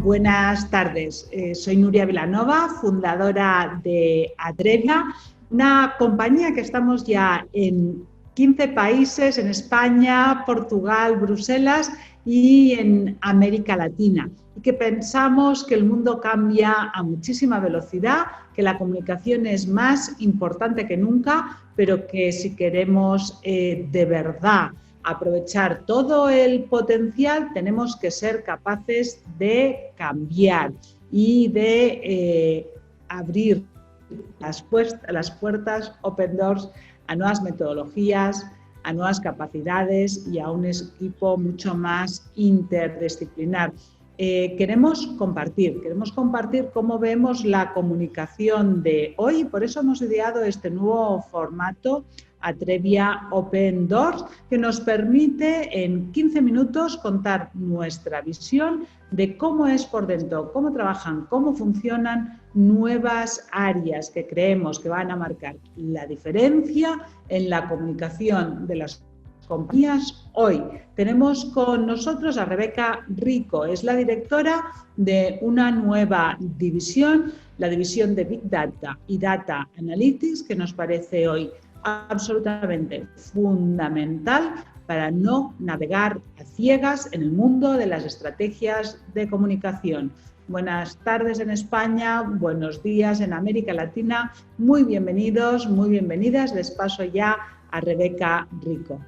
Buenas tardes. Soy Nuria Vilanova, fundadora de Atrevia, una compañía que estamos ya en 15 países, en España, Portugal, Bruselas y en América Latina. Y que pensamos que el mundo cambia a muchísima velocidad, que la comunicación es más importante que nunca, pero que si queremos de verdad aprovechar todo el potencial, tenemos que ser capaces de cambiar y de abrir las puertas open doors a nuevas metodologías, a nuevas capacidades y a un equipo mucho más interdisciplinar. Queremos compartir cómo vemos la comunicación de hoy, por eso hemos ideado este nuevo formato Atrevia Open Doors, que nos permite en 15 minutos contar nuestra visión de cómo es por dentro, cómo trabajan, cómo funcionan nuevas áreas que creemos que van a marcar la diferencia en la comunicación de las compañías hoy. Tenemos con nosotros a Rebeca Rico, es la directora de una nueva división, la división de Big Data y Data Analytics, que nos parece hoy absolutamente fundamental para no navegar a ciegas en el mundo de las estrategias de comunicación. Buenas tardes en España, buenos días en América Latina, muy bienvenidos, muy bienvenidas. Les paso ya a Rebeca Rico.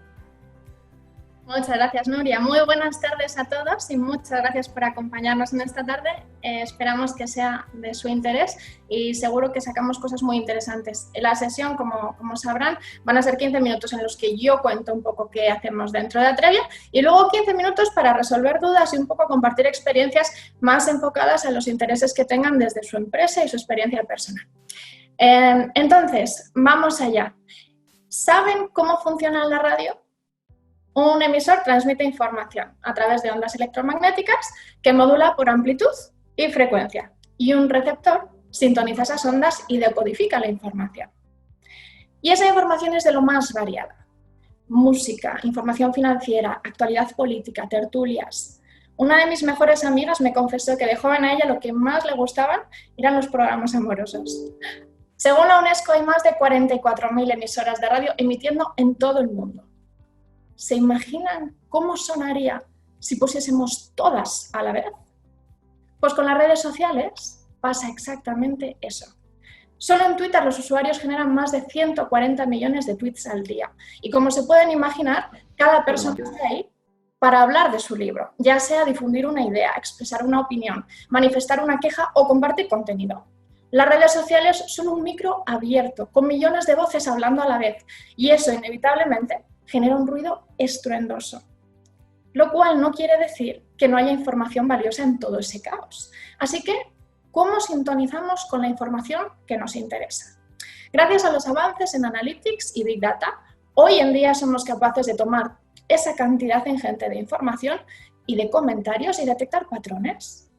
Muchas gracias, Nuria. Muy buenas tardes a todos y muchas gracias por acompañarnos en esta tarde. Esperamos que sea de su interés y seguro que sacamos cosas muy interesantes. En la sesión, como sabrán, van a ser 15 minutos en los que yo cuento un poco qué hacemos dentro de Atrevia y luego 15 minutos para resolver dudas y un poco compartir experiencias más enfocadas a los intereses que tengan desde su empresa y su experiencia personal. Entonces, vamos allá. ¿Saben cómo funciona la radio? Un emisor transmite información a través de ondas electromagnéticas que modula por amplitud y frecuencia, y un receptor sintoniza esas ondas y decodifica la información. Y esa información es de lo más variada. Música, información financiera, actualidad política, tertulias. Una de mis mejores amigas me confesó que de joven a ella lo que más le gustaban eran los programas amorosos. Según la UNESCO hay más de 44.000 emisoras de radio emitiendo en todo el mundo. ¿Se imaginan cómo sonaría si pusiésemos todas a la vez? Pues con las redes sociales pasa exactamente eso. Solo en Twitter los usuarios generan más de 140 millones de tweets al día. Y como se pueden imaginar, cada persona está ahí para hablar de su libro, ya sea difundir una idea, expresar una opinión, manifestar una queja o compartir contenido. Las redes sociales son un micro abierto, con millones de voces hablando a la vez, y eso inevitablemente genera un ruido estruendoso, lo cual no quiere decir que no haya información valiosa en todo ese caos. Así que, ¿cómo sintonizamos con la información que nos interesa? Gracias a los avances en Analytics y Big Data, hoy en día somos capaces de tomar esa cantidad ingente de información y de comentarios y detectar patrones.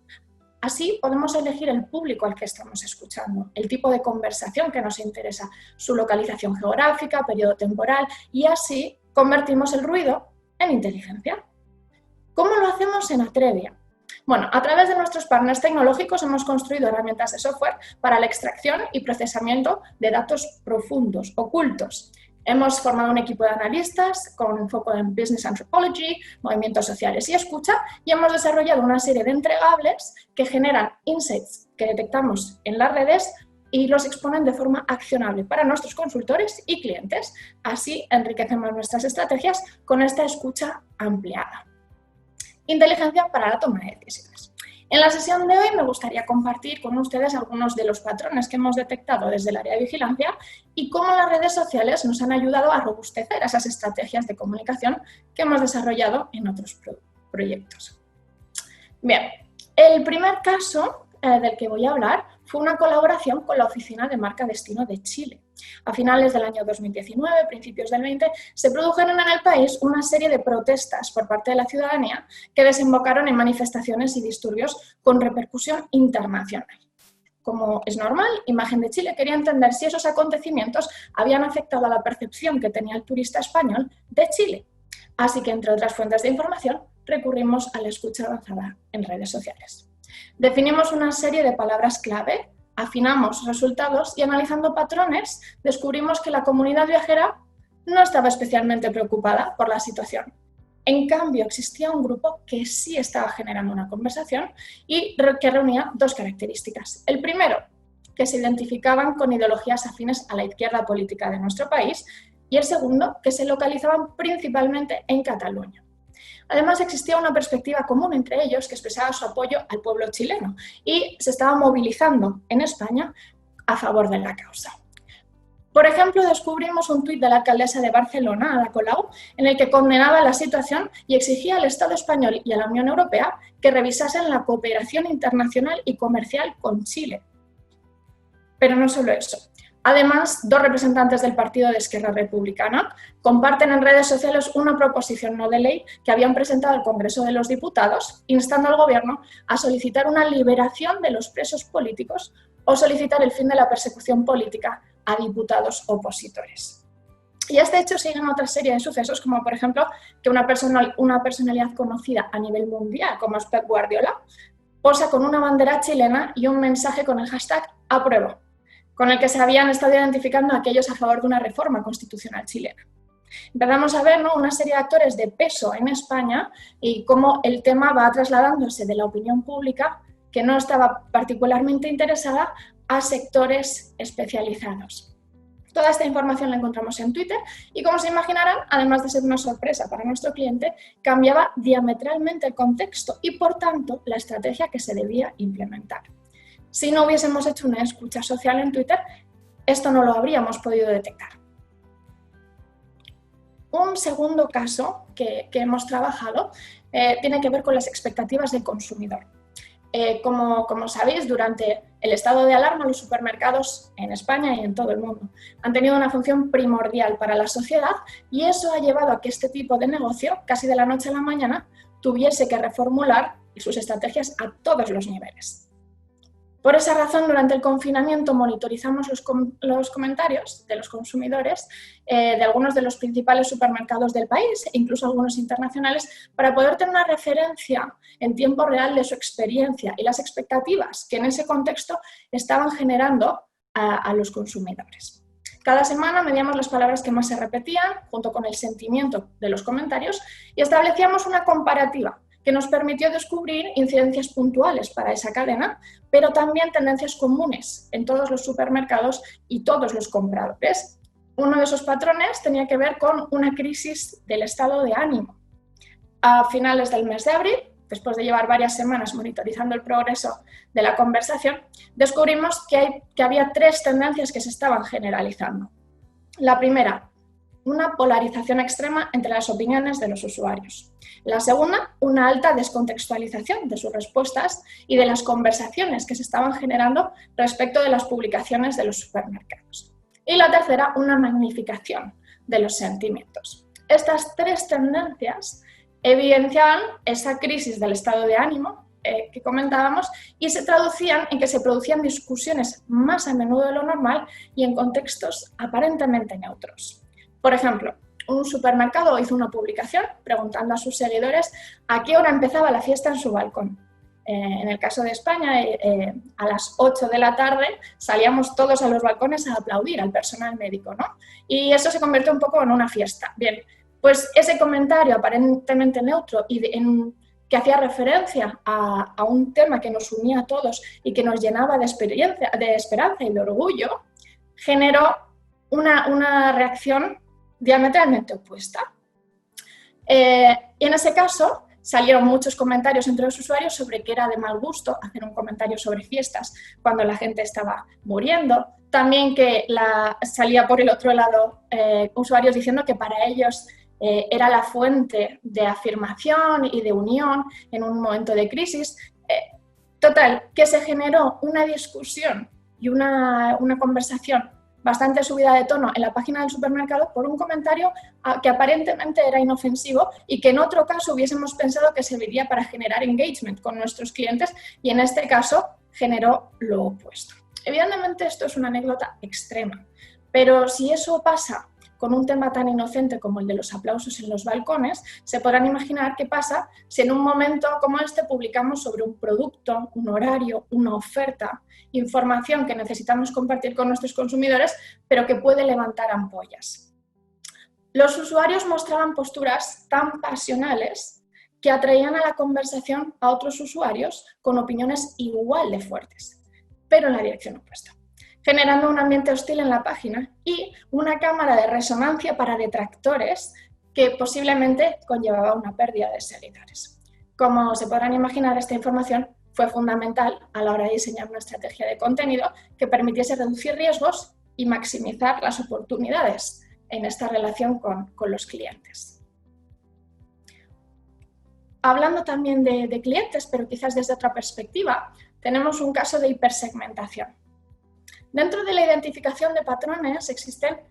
Así podemos elegir el público al que estamos escuchando, el tipo de conversación que nos interesa, su localización geográfica, periodo temporal, y así convertimos el ruido en inteligencia. ¿Cómo lo hacemos en Atrevia? Bueno, a través de nuestros partners tecnológicos hemos construido herramientas de software para la extracción y procesamiento de datos profundos, ocultos. Hemos formado un equipo de analistas con enfoque en Business Anthropology, movimientos sociales y escucha, y hemos desarrollado una serie de entregables que generan insights que detectamos en las redes y los exponen de forma accionable para nuestros consultores y clientes. Así enriquecemos nuestras estrategias con esta escucha ampliada. Inteligencia para la toma de decisiones. En la sesión de hoy me gustaría compartir con ustedes algunos de los patrones que hemos detectado desde el área de vigilancia y cómo las redes sociales nos han ayudado a robustecer esas estrategias de comunicación que hemos desarrollado en otros proyectos. Bien, el primer caso del que voy a hablar fue una colaboración con la Oficina de Marca Destino de Chile. A finales del año 2019, principios del 20, se produjeron en el país una serie de protestas por parte de la ciudadanía que desembocaron en manifestaciones y disturbios con repercusión internacional. Como es normal, Imagen de Chile quería entender si esos acontecimientos habían afectado a la percepción que tenía el turista español de Chile. Así que, entre otras fuentes de información, recurrimos a la escucha avanzada en redes sociales. Definimos una serie de palabras clave, afinamos resultados y analizando patrones descubrimos que la comunidad viajera no estaba especialmente preocupada por la situación. En cambio, existía un grupo que sí estaba generando una conversación y que reunía dos características. El primero, que se identificaban con ideologías afines a la izquierda política de nuestro país, y el segundo, que se localizaban principalmente en Cataluña. Además, existía una perspectiva común entre ellos que expresaba su apoyo al pueblo chileno y se estaba movilizando en España a favor de la causa. Por ejemplo, descubrimos un tuit de la alcaldesa de Barcelona, Ada Colau, en el que condenaba la situación y exigía al Estado español y a la Unión Europea que revisasen la cooperación internacional y comercial con Chile. Pero no solo eso. Además, dos representantes del partido de Esquerra Republicana comparten en redes sociales una proposición no de ley que habían presentado al Congreso de los Diputados, instando al Gobierno a solicitar una liberación de los presos políticos o solicitar el fin de la persecución política a diputados opositores. Y a este hecho siguen otra serie de sucesos, como por ejemplo que una personalidad conocida a nivel mundial, como es Pep Guardiola, posa con una bandera chilena y un mensaje con el hashtag #apruebo, con el que se habían estado identificando a aquellos a favor de una reforma constitucional chilena. Empezamos a ver, ¿no?, una serie de actores de peso en España y cómo el tema va trasladándose de la opinión pública, que no estaba particularmente interesada, a sectores especializados. Toda esta información la encontramos en Twitter y, como se imaginarán, además de ser una sorpresa para nuestro cliente, cambiaba diametralmente el contexto y, por tanto, la estrategia que se debía implementar. Si no hubiésemos hecho una escucha social en Twitter, esto no lo habríamos podido detectar. Un segundo caso que hemos trabajado tiene que ver con las expectativas del consumidor. Como sabéis, durante el estado de alarma, los supermercados en España y en todo el mundo han tenido una función primordial para la sociedad y eso ha llevado a que este tipo de negocio, casi de la noche a la mañana, tuviese que reformular sus estrategias a todos los niveles. Por esa razón, durante el confinamiento monitorizamos los comentarios de los consumidores de algunos de los principales supermercados del país, e incluso algunos internacionales, para poder tener una referencia en tiempo real de su experiencia y las expectativas que en ese contexto estaban generando a los consumidores. Cada semana medíamos las palabras que más se repetían, junto con el sentimiento de los comentarios, y establecíamos una comparativa que nos permitió descubrir incidencias puntuales para esa cadena, pero también tendencias comunes en todos los supermercados y todos los compradores. Uno de esos patrones tenía que ver con una crisis del estado de ánimo. A finales del mes de abril, después de llevar varias semanas monitorizando el progreso de la conversación, descubrimos que había tres tendencias que se estaban generalizando. La primera, una polarización extrema entre las opiniones de los usuarios. La segunda, una alta descontextualización de sus respuestas y de las conversaciones que se estaban generando respecto de las publicaciones de los supermercados. Y la tercera, una magnificación de los sentimientos. Estas tres tendencias evidenciaban esa crisis del estado de ánimo que comentábamos y se traducían en que se producían discusiones más a menudo de lo normal y en contextos aparentemente neutros. Por ejemplo, un supermercado hizo una publicación preguntando a sus seguidores a qué hora empezaba la fiesta en su balcón. En el caso de España, a las 8 de la tarde salíamos todos a los balcones a aplaudir al personal médico, ¿no? Y eso se convirtió un poco en una fiesta. Bien, pues ese comentario aparentemente neutro y que hacía referencia a un tema que nos unía a todos y que nos llenaba de esperanza y de orgullo, generó una reacción diametralmente opuesta. Y en ese caso salieron muchos comentarios entre los usuarios sobre que era de mal gusto hacer un comentario sobre fiestas cuando la gente estaba muriendo. También que salía por el otro lado usuarios diciendo que para ellos era la fuente de afirmación y de unión en un momento de crisis. Total, que se generó una discusión y una conversación bastante subida de tono en la página del supermercado por un comentario que aparentemente era inofensivo y que en otro caso hubiésemos pensado que serviría para generar engagement con nuestros clientes y en este caso generó lo opuesto. Evidentemente esto es una anécdota extrema, pero si eso pasa con un tema tan inocente como el de los aplausos en los balcones, se podrán imaginar qué pasa si en un momento como este publicamos sobre un producto, un horario, una oferta, información que necesitamos compartir con nuestros consumidores, pero que puede levantar ampollas. Los usuarios mostraban posturas tan pasionales que atraían a la conversación a otros usuarios con opiniones igual de fuertes, pero en la dirección opuesta, generando un ambiente hostil en la página y una cámara de resonancia para detractores que posiblemente conllevaba una pérdida de seguidores. Como se podrán imaginar, esta información fue fundamental a la hora de diseñar una estrategia de contenido que permitiese reducir riesgos y maximizar las oportunidades en esta relación con los clientes. Hablando también de clientes, pero quizás desde otra perspectiva, tenemos un caso de hipersegmentación. Dentro de la identificación de patrones existen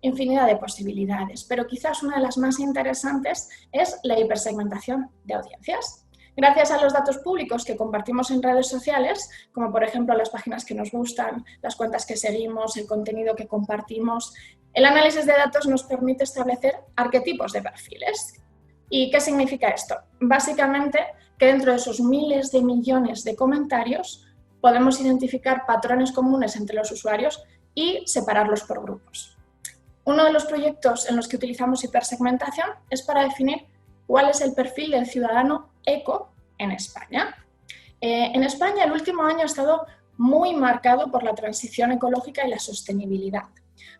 infinidad de posibilidades, pero quizás una de las más interesantes es la hipersegmentación de audiencias. Gracias a los datos públicos que compartimos en redes sociales, como por ejemplo las páginas que nos gustan, las cuentas que seguimos, el contenido que compartimos, el análisis de datos nos permite establecer arquetipos de perfiles. ¿Y qué significa esto? Básicamente que dentro de esos miles de millones de comentarios podemos identificar patrones comunes entre los usuarios y separarlos por grupos. Uno de los proyectos en los que utilizamos hipersegmentación es para definir cuál es el perfil del ciudadano eco en España. En España el último año ha estado muy marcado por la transición ecológica y la sostenibilidad.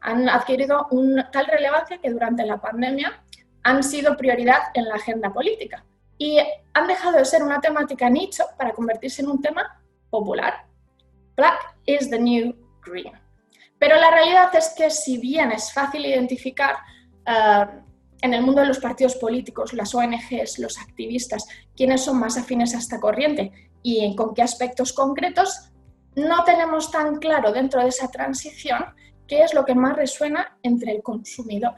Han adquirido una tal relevancia que durante la pandemia han sido prioridad en la agenda política y han dejado de ser una temática nicho para convertirse en un tema popular. Black is the new green. Pero la realidad es que si bien es fácil identificar en el mundo de los partidos políticos, las ONGs, los activistas, quiénes son más afines a esta corriente y con qué aspectos concretos, no tenemos tan claro dentro de esa transición qué es lo que más resuena entre el consumidor.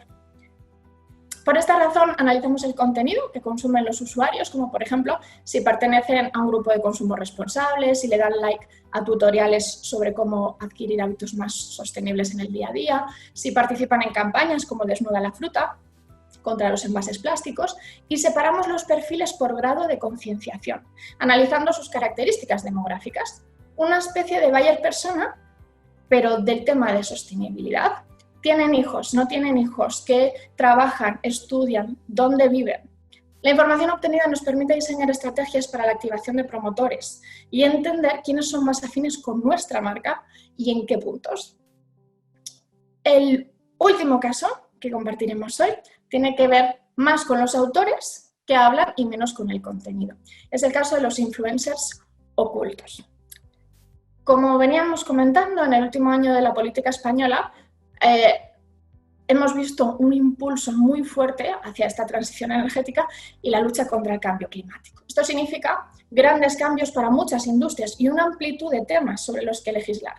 Por esta razón, analizamos el contenido que consumen los usuarios, como por ejemplo, si pertenecen a un grupo de consumo responsable, si le dan like a tutoriales sobre cómo adquirir hábitos más sostenibles en el día a día, si participan en campañas como Desnuda la fruta, contra los envases plásticos, y separamos los perfiles por grado de concienciación, analizando sus características demográficas. Una especie de buyer persona, pero del tema de sostenibilidad. ¿Tienen hijos? ¿No tienen hijos? ¿Qué trabajan? ¿Estudian? ¿Dónde viven? La información obtenida nos permite diseñar estrategias para la activación de promotores y entender quiénes son más afines con nuestra marca y en qué puntos. El último caso que compartiremos hoy tiene que ver más con los autores que hablan y menos con el contenido. Es el caso de los influencers ocultos. Como veníamos comentando, en el último año de la política española, hemos visto un impulso muy fuerte hacia esta transición energética y la lucha contra el cambio climático. Esto significa grandes cambios para muchas industrias y una amplitud de temas sobre los que legislar.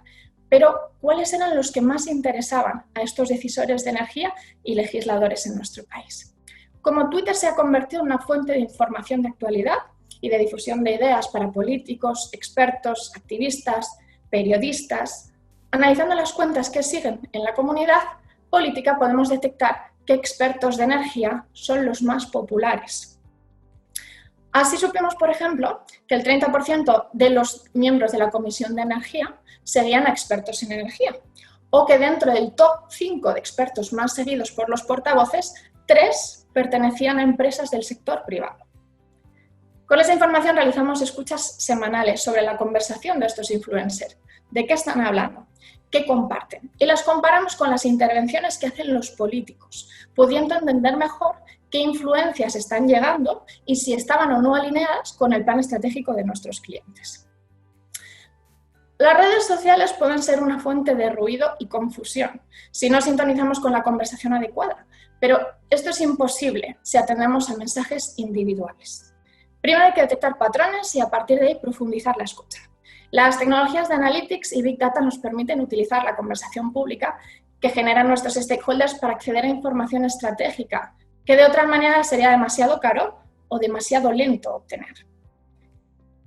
Pero, ¿cuáles eran los que más interesaban a estos decisores de energía y legisladores en nuestro país? Como Twitter se ha convertido en una fuente de información de actualidad y de difusión de ideas para políticos, expertos, activistas, periodistas, analizando las cuentas que siguen en la comunidad política podemos detectar qué expertos de energía son los más populares. Así supimos, por ejemplo, que el 30% de los miembros de la Comisión de Energía seguían a expertos en energía, o que dentro del top 5 de expertos más seguidos por los portavoces, 3 pertenecían a empresas del sector privado. Con esa información realizamos escuchas semanales sobre la conversación de estos influencers. ¿De qué están hablando? ¿Qué comparten? Y las comparamos con las intervenciones que hacen los políticos, pudiendo entender mejor qué influencias están llegando y si estaban o no alineadas con el plan estratégico de nuestros clientes. Las redes sociales pueden ser una fuente de ruido y confusión si no sintonizamos con la conversación adecuada, pero esto es imposible si atendemos a mensajes individuales. Primero hay que detectar patrones y a partir de ahí profundizar la escucha. Las tecnologías de Analytics y Big Data nos permiten utilizar la conversación pública que generan nuestros stakeholders para acceder a información estratégica, que de otra manera sería demasiado caro o demasiado lento obtener.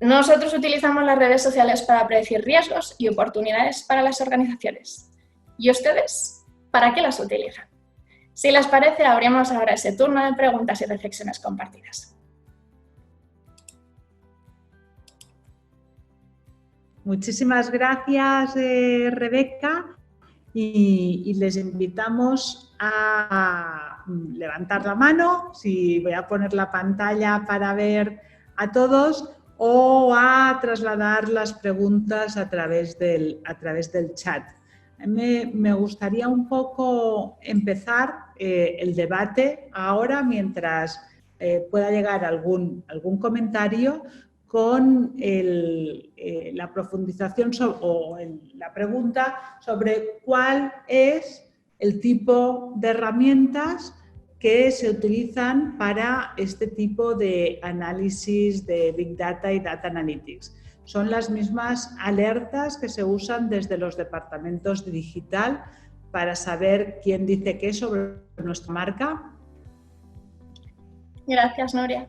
Nosotros utilizamos las redes sociales para predecir riesgos y oportunidades para las organizaciones. ¿Y ustedes? ¿Para qué las utilizan? Si les parece, abrimos ahora ese turno de preguntas y reflexiones compartidas. Muchísimas gracias, Rebeca, y les invitamos a levantar la mano, si voy a poner la pantalla para ver a todos, o a trasladar las preguntas a través del chat. Me gustaría un poco empezar el debate ahora, mientras pueda llegar algún comentario, con la profundización la pregunta sobre cuál es el tipo de herramientas que se utilizan para este tipo de análisis de Big Data y Data Analytics. Son las mismas alertas que se usan desde los departamentos de digital para saber quién dice qué sobre nuestra marca. Gracias, Nuria.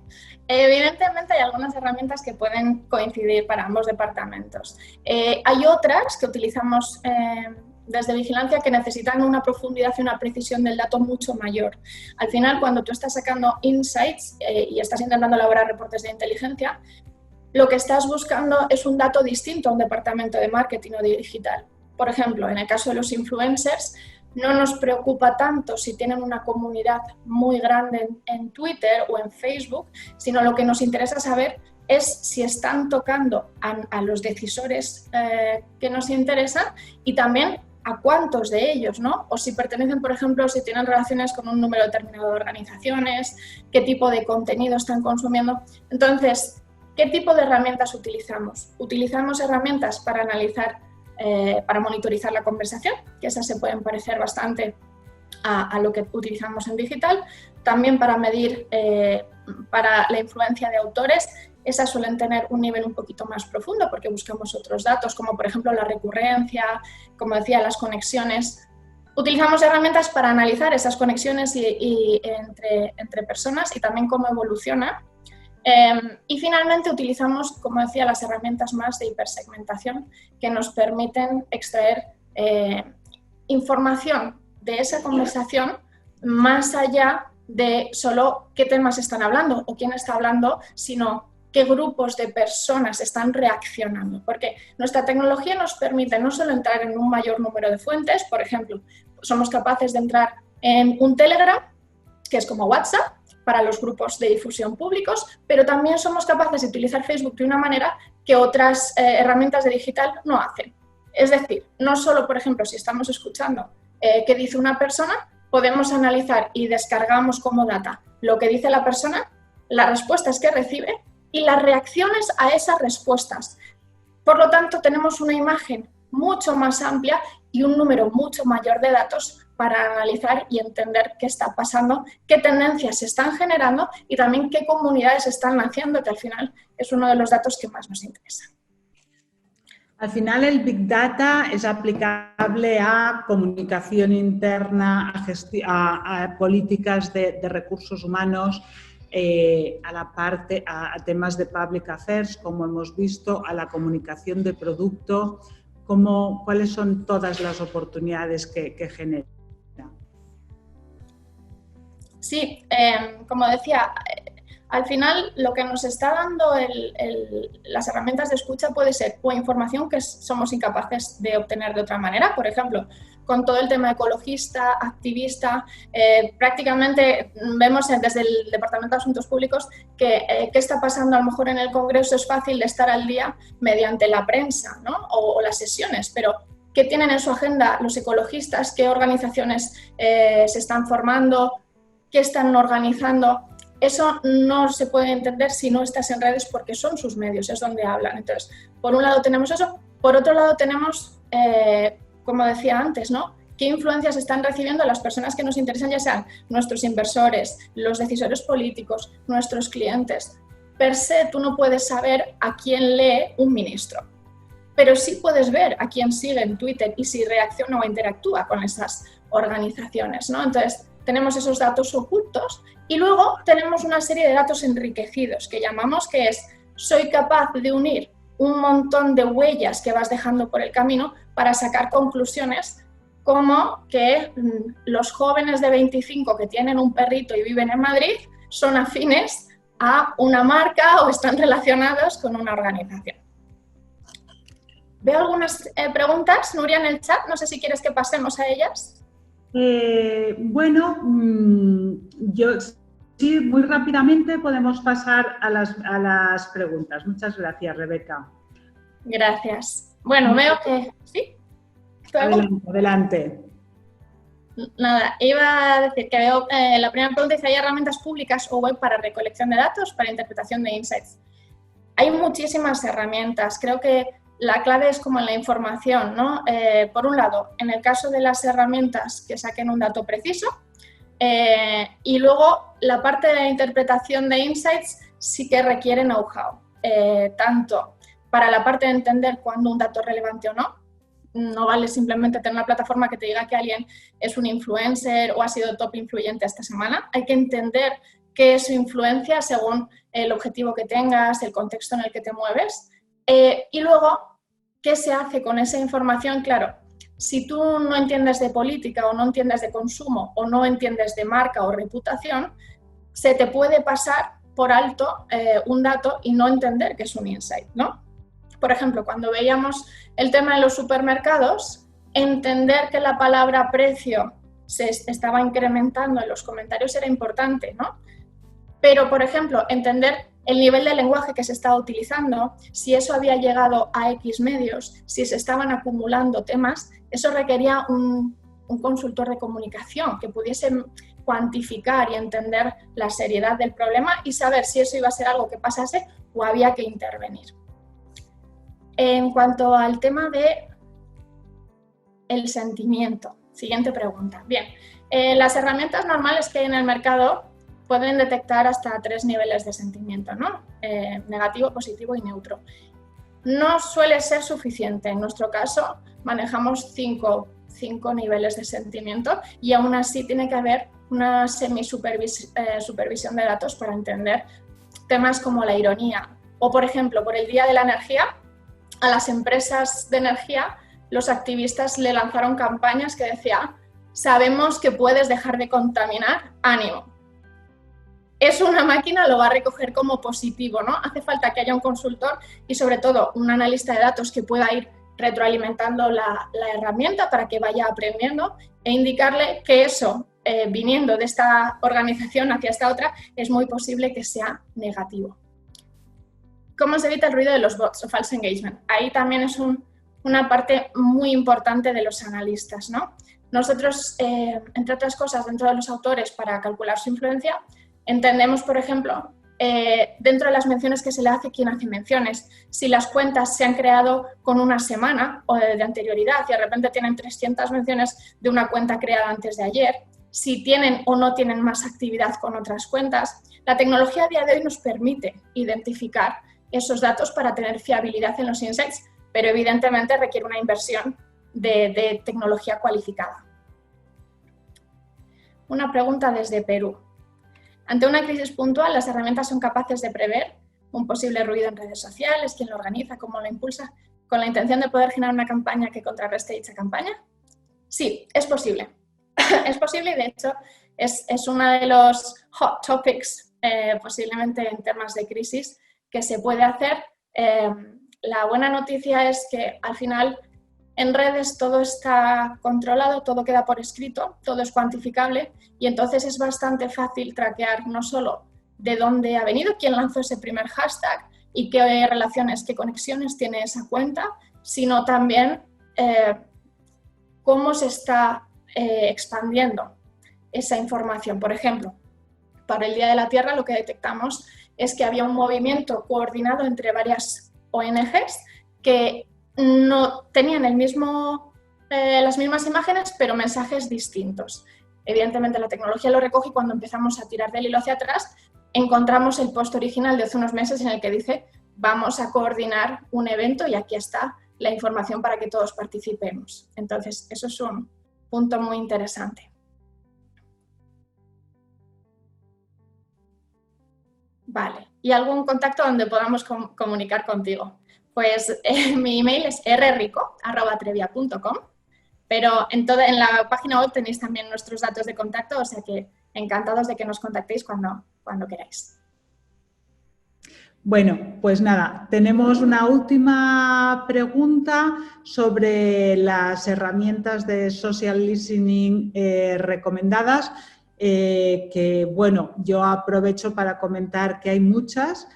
Evidentemente hay algunas herramientas que pueden coincidir para ambos departamentos. Hay otras que utilizamos desde vigilancia que necesitan una profundidad y una precisión del dato mucho mayor. Al final, cuando tú estás sacando insights y estás intentando elaborar reportes de inteligencia, lo que estás buscando es un dato distinto a un departamento de marketing o de digital. Por ejemplo, en el caso de los influencers, no nos preocupa tanto si tienen una comunidad muy grande en Twitter o en Facebook, sino lo que nos interesa saber es si están tocando a los decisores que nos interesan y también a cuántos de ellos, ¿no? O si pertenecen, por ejemplo, si tienen relaciones con un número determinado de organizaciones, qué tipo de contenido están consumiendo. Entonces, ¿qué tipo de herramientas utilizamos? Utilizamos herramientas para analizar, para monitorizar la conversación, que esas se pueden parecer bastante a lo que utilizamos en digital. También para medir para la influencia de autores, esas suelen tener un nivel un poquito más profundo porque buscamos otros datos, como por ejemplo la recurrencia, como decía, las conexiones. Utilizamos herramientas para analizar esas conexiones entre personas y también cómo evoluciona. Y finalmente utilizamos, como decía, las herramientas más de hipersegmentación que nos permiten extraer información de esa conversación más allá de solo qué temas están hablando o quién está hablando, sino qué grupos de personas están reaccionando. Porque nuestra tecnología nos permite no solo entrar en un mayor número de fuentes, por ejemplo, somos capaces de entrar en un Telegram, que es como WhatsApp, para los grupos de difusión públicos, pero también somos capaces de utilizar Facebook de una manera que otras herramientas de digital no hacen. Es decir, no solo, por ejemplo, si estamos escuchando qué dice una persona, podemos analizar y descargamos como data lo que dice la persona, las respuestas que recibe y las reacciones a esas respuestas. Por lo tanto, tenemos una imagen mucho más amplia y un número mucho mayor de datos para analizar y entender qué está pasando, qué tendencias se están generando y también qué comunidades están naciendo, que al final es uno de los datos que más nos interesa. Al final el Big Data es aplicable a comunicación interna, a políticas de recursos humanos, a temas de public affairs, como hemos visto, a la comunicación de producto, cuáles son todas las oportunidades que genera. Sí, como decía, al final lo que nos está dando las herramientas de escucha puede ser o información que somos incapaces de obtener de otra manera, por ejemplo, con todo el tema ecologista, activista, prácticamente vemos desde el Departamento de Asuntos Públicos que qué está pasando a lo mejor en el Congreso es fácil de estar al día mediante la prensa, ¿no? o las sesiones, pero ¿qué tienen en su agenda los ecologistas? ¿Qué organizaciones se están formando? ¿Qué están organizando? Eso no se puede entender si no estás en redes porque son sus medios, es donde hablan. Entonces, por un lado tenemos eso, por otro lado tenemos, como decía antes, ¿no? ¿Qué influencias están recibiendo las personas que nos interesan, ya sean nuestros inversores, los decisores políticos, nuestros clientes? Per se, tú no puedes saber a quién lee un ministro, pero sí puedes ver a quién sigue en Twitter y si reacciona o interactúa con esas organizaciones, ¿no? Entonces, tenemos esos datos ocultos y luego tenemos una serie de datos enriquecidos que llamamos que es, soy capaz de unir un montón de huellas que vas dejando por el camino para sacar conclusiones como que los jóvenes de 25 que tienen un perrito y viven en Madrid son afines a una marca o están relacionados con una organización. Veo algunas preguntas, Nuria, en el chat. No sé si quieres que pasemos a ellas. Bueno, yo sí, muy rápidamente podemos pasar a las preguntas. Muchas gracias, Rebeca. Gracias. Bueno, veo que... ¿Sí? Adelante, adelante. Nada, iba a decir que veo la primera pregunta dice: ¿hay herramientas públicas o web para recolección de datos, para interpretación de insights? Hay muchísimas herramientas. Creo que la clave es como en la información, ¿no? Por un lado, en el caso de las herramientas que saquen un dato preciso, y luego la parte de la interpretación de insights sí que requiere know-how, tanto para la parte de entender cuándo un dato es relevante o no. No vale simplemente tener una plataforma que te diga que alguien es un influencer o ha sido top influyente esta semana. Hay que entender qué es su influencia según el objetivo que tengas, el contexto en el que te mueves. Y luego, ¿qué se hace con esa información? Claro, si tú no entiendes de política o no entiendes de consumo o no entiendes de marca o reputación, se te puede pasar por alto un dato y no entender que es un insight, ¿no? Por ejemplo, cuando veíamos el tema de los supermercados, entender que la palabra precio se estaba incrementando en los comentarios era importante, ¿no? Pero, por ejemplo, entender el nivel de lenguaje que se estaba utilizando, si eso había llegado a X medios, si se estaban acumulando temas, eso requería un consultor de comunicación que pudiese cuantificar y entender la seriedad del problema y saber si eso iba a ser algo que pasase o había que intervenir. En cuanto al tema de el sentimiento, siguiente pregunta. Bien, las herramientas normales que hay en el mercado pueden detectar hasta 3 niveles de sentimiento, ¿no? Negativo, positivo y neutro. No suele ser suficiente. En nuestro caso manejamos 5 niveles de sentimiento y aún así tiene que haber una semi-supervisión de datos para entender temas como la ironía. O, por ejemplo, por el Día de la Energía, a las empresas de energía, los activistas le lanzaron campañas que decían: sabemos que puedes dejar de contaminar, ánimo. Eso una máquina lo va a recoger como positivo, ¿no? Hace falta que haya un consultor y sobre todo un analista de datos que pueda ir retroalimentando la herramienta para que vaya aprendiendo e indicarle que eso, viniendo de esta organización hacia esta otra, es muy posible que sea negativo. ¿Cómo se evita el ruido de los bots o false engagement? Ahí también es una parte muy importante de los analistas, ¿no? Nosotros, entre otras cosas, dentro de los autores, para calcular su influencia, entendemos, por ejemplo, dentro de las menciones que se le hace, quién hace menciones. Si las cuentas se han creado con una semana o de anterioridad y de repente tienen 300 menciones de una cuenta creada antes de ayer, si tienen o no tienen más actividad con otras cuentas. La tecnología a día de hoy nos permite identificar esos datos para tener fiabilidad en los insights, pero evidentemente requiere una inversión de tecnología cualificada. Una pregunta desde Perú. Ante una crisis puntual, ¿las herramientas son capaces de prever un posible ruido en redes sociales? ¿Quién lo organiza? ¿Cómo lo impulsa? ¿Con la intención de poder generar una campaña que contrarreste dicha campaña? Sí, es posible. Es posible y, de hecho, es uno de los hot topics, posiblemente en temas de crisis, que se puede hacer. La buena noticia es que al final en redes todo está controlado, todo queda por escrito, todo es cuantificable y entonces es bastante fácil traquear no solo de dónde ha venido, quién lanzó ese primer hashtag y qué relaciones, qué conexiones tiene esa cuenta, sino también cómo se está expandiendo esa información. Por ejemplo, para el Día de la Tierra lo que detectamos es que había un movimiento coordinado entre varias ONGs que no tenían las mismas imágenes, pero mensajes distintos. Evidentemente la tecnología lo recoge y cuando empezamos a tirar del hilo hacia atrás encontramos el post original de hace unos meses en el que dice: vamos a coordinar un evento y aquí está la información para que todos participemos. Entonces, eso es un punto muy interesante. Vale, ¿y algún contacto donde podamos comunicar contigo? Pues mi email es rrico@atrevia.com Pero en la página web tenéis también nuestros datos de contacto, o sea que encantados de que nos contactéis cuando queráis. Bueno, pues nada, tenemos una última pregunta sobre las herramientas de social listening recomendadas, que bueno, yo aprovecho para comentar que hay muchas,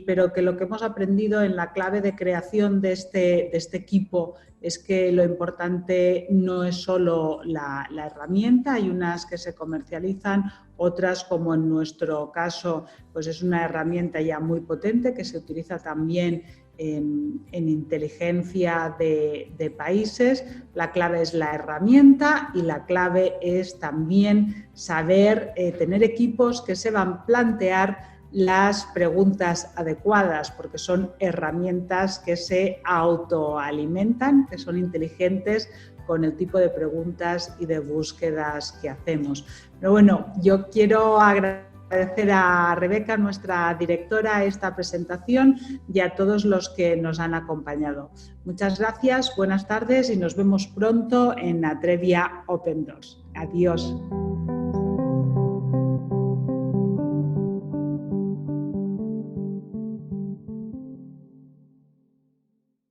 pero que lo que hemos aprendido en la clave de creación de este equipo es que lo importante no es solo la herramienta, hay unas que se comercializan, otras, como en nuestro caso, pues es una herramienta ya muy potente que se utiliza también en inteligencia de países. La clave es la herramienta y la clave es también saber tener equipos que sepan plantear las preguntas adecuadas, porque son herramientas que se autoalimentan, que son inteligentes con el tipo de preguntas y de búsquedas que hacemos. Pero bueno, yo quiero agradecer a Rebeca, nuestra directora, esta presentación y a todos los que nos han acompañado. Muchas gracias, buenas tardes y nos vemos pronto en Atrevia Open Doors. Adiós.